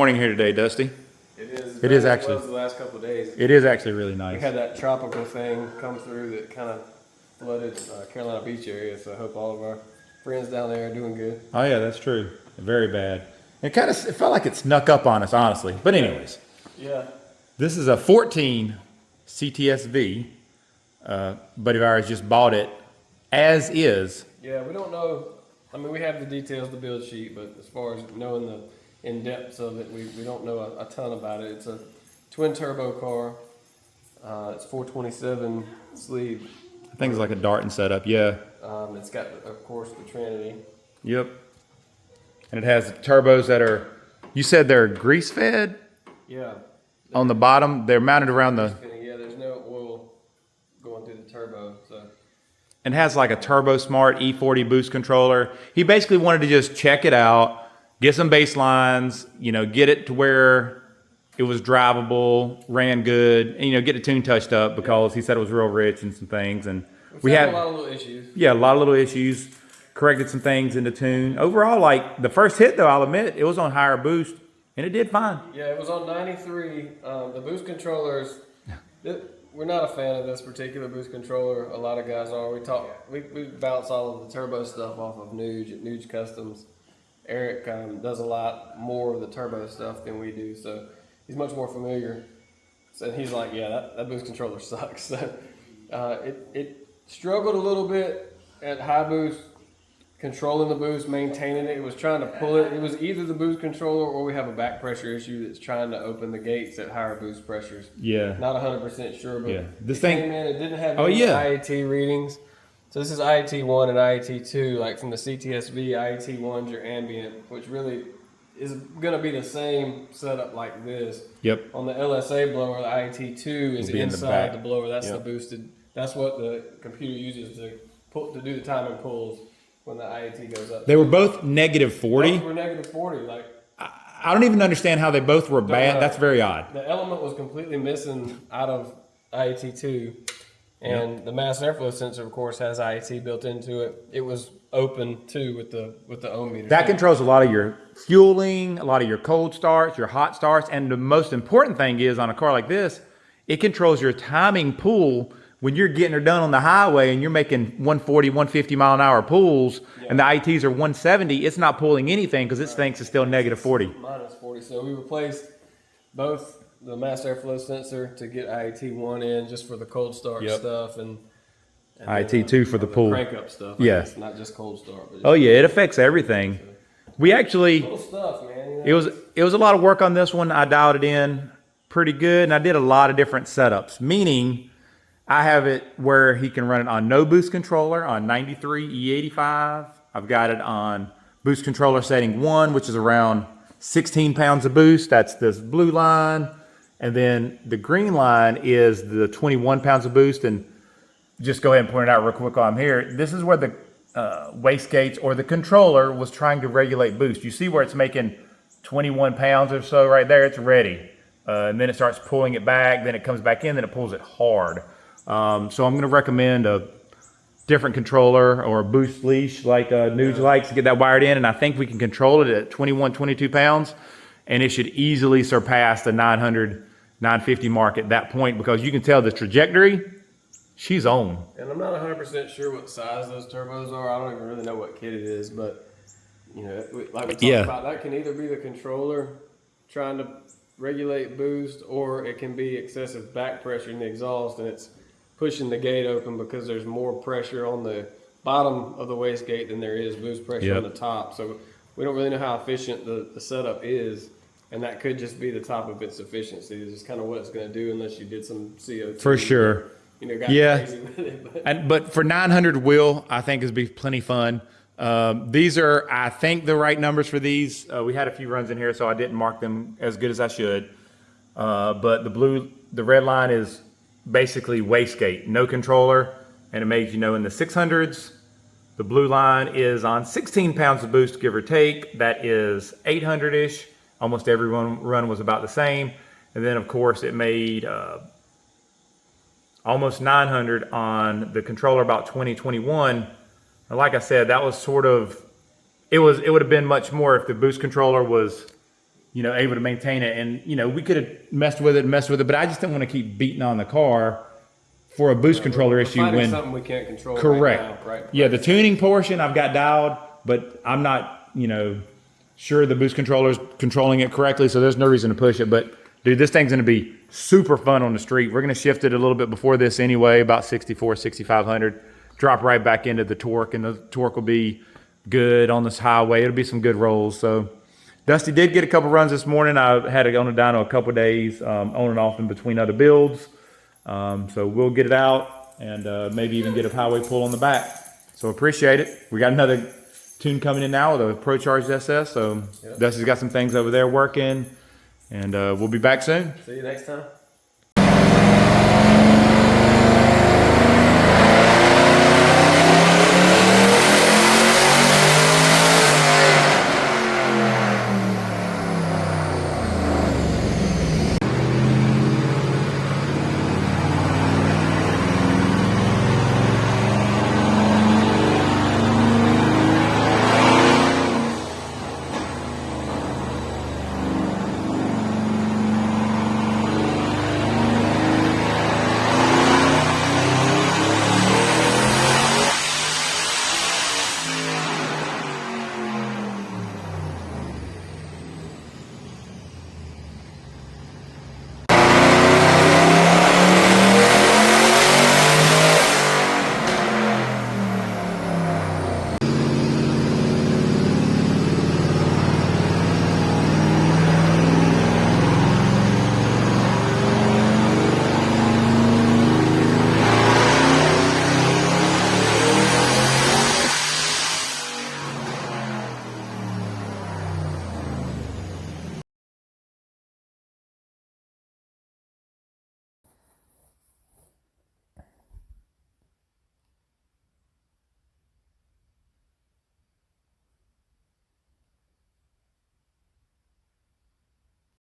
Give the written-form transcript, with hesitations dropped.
morning here today, Dusty. It is. It is actually. It was the last couple of days. It is actually really nice. We had that tropical thing come through that kind of flooded Carolina Beach area. So I hope all of our friends down there are doing good. Oh yeah, that's true. Very bad. It felt like it snuck up on us, honestly. But anyways. Yeah. This is a 14 CTSV. Buddy of ours just bought it as is. Yeah, we don't know. I mean, we have the details, the build sheet, but as far as knowing the in-depths of it, we don't know a ton about it. It's a twin turbo car. It's 427 sleeve. I think it's like a Darton setup, yeah. It's got, of course, the Trinity. Yep. And it has turbos that are, you said they're grease fed? Yeah. On the bottom, they're mounted around the... Yeah, there's no oil going through the turbo, so... And has like a Turbo Smart E40 boost controller. He basically wanted to just check it out, get some baselines, get it to where it was drivable, ran good, and get the tune touched up because he said it was real rich and some things. And we had a lot of little issues. Yeah, a lot of little issues. Corrected some things in the tune. Overall, like the first hit though, I'll admit, it was on higher boost and it did fine. Yeah, it was on 93. The boost controllers, we're not a fan of this particular boost controller. A lot of guys are. We bounce all of the turbo stuff off of Nuge at Nuge Customs. Eric does a lot more of the turbo stuff than we do, so he's much more familiar. So he's like, yeah, that boost controller sucks. So it struggled a little bit at high boost, controlling the boost, maintaining it. It was trying to pull it. It was either the boost controller or we have a back pressure issue that's trying to open the gates at higher boost pressures. Yeah. Not 100% sure, but yeah. This thing, came in, it didn't have any IAT readings. So this is IAT1 and IAT2, like from the CTSV, IAT1's your ambient, which really is going to be the same setup like this. Yep. On the LSA blower, the IAT2 is inside the blower. That's the boosted. That's what the computer uses to do the timing pulls when the IAT goes up. They were both negative 40. Both were negative 40. Like I don't even understand how they both were bad. That's very odd. The element was completely missing out of IAT2. And the mass airflow sensor, of course, has IAT built into it. It was open too with the ohm meter. That controls a lot of your fueling, a lot of your cold starts, your hot starts, and the most important thing is on a car like this, it controls your timing pull when you're getting her done on the highway and you're making 140, 150 mile an hour pulls, and the ITs are 170. It's not pulling anything because it thinks it's still negative 40. Minus 40. So we replaced both the mass airflow sensor to get IAT1 in just for the cold start stuff and IAT2 for the pull. Crank up stuff. Yeah. Not just cold start. But oh yeah, it affects everything. We actually, cool stuff, man. It was a lot of work on this one. I dialed it in pretty good and I did a lot of different setups, meaning I have it where he can run it on no boost controller on 93 E85. I've got it on boost controller setting 1, which is around 16 pounds of boost. That's this blue line. And then the green line is the 21 pounds of boost. And just go ahead and point it out real quick while I'm here. This is where the wastegates or the controller was trying to regulate boost. You see where it's making 21 pounds or so right there? It's ready. And then it starts pulling it back. Then it comes back in. Then it pulls it hard. So I'm going to recommend a different controller or a boost leash like Nuge likes to get that wired in. And I think we can control it at 21, 22 pounds. And it should easily surpass the 900, 950 mark at that point because you can tell the trajectory, she's on. And I'm not 100% sure what size those turbos are. I don't even really know what kit it is, but like we talked about, that can either be the controller trying to regulate boost or it can be excessive back pressure in the exhaust and it's pushing the gate open because there's more pressure on the bottom of the wastegate than there is boost pressure on the top. So we don't really know how efficient the setup is, and that could just be the top of its efficiency. It's just kind of what it's going to do unless you did some CO2. For sure. Got crazy with it. But for 900 wheel, I think it'd be plenty fun. These are, I think, the right numbers for these. We had a few runs in here, so I didn't mark them as good as I should. But the red line is basically wastegate, no controller, and it made in the 600s. The blue line is on 16 pounds of boost, give or take. That is 800-ish. Almost every run was about the same. And then, of course, it made almost 900 on the controller, about 2021. And like I said, that was sort of, it would have been much more if the boost controller was you know, able to maintain it. And, you know, we could have messed with it, but I just didn't want to keep beating on the car for a boost controller issue when something we can't control. correct. Right now, right? Yeah, the tuning portion I've got dialed, but I'm not, you know, sure the boost controller's controlling it correctly, so there's no reason to push it. But dude, this thing's gonna be super fun on the street. We're gonna shift it a little bit before this anyway, about 64, 6,500. Drop right back into the torque, and the torque will be good on this highway. It'll be some good rolls. So Dusty did get a couple runs this morning. I had it on the dyno a couple days, on and off in between other builds. So we'll get it out and maybe even get a highway pull on the back. So appreciate it. We got another tune coming in now with a Pro Charged SS. So Dusty's got some things over there working, and we'll be back soon. See you next time.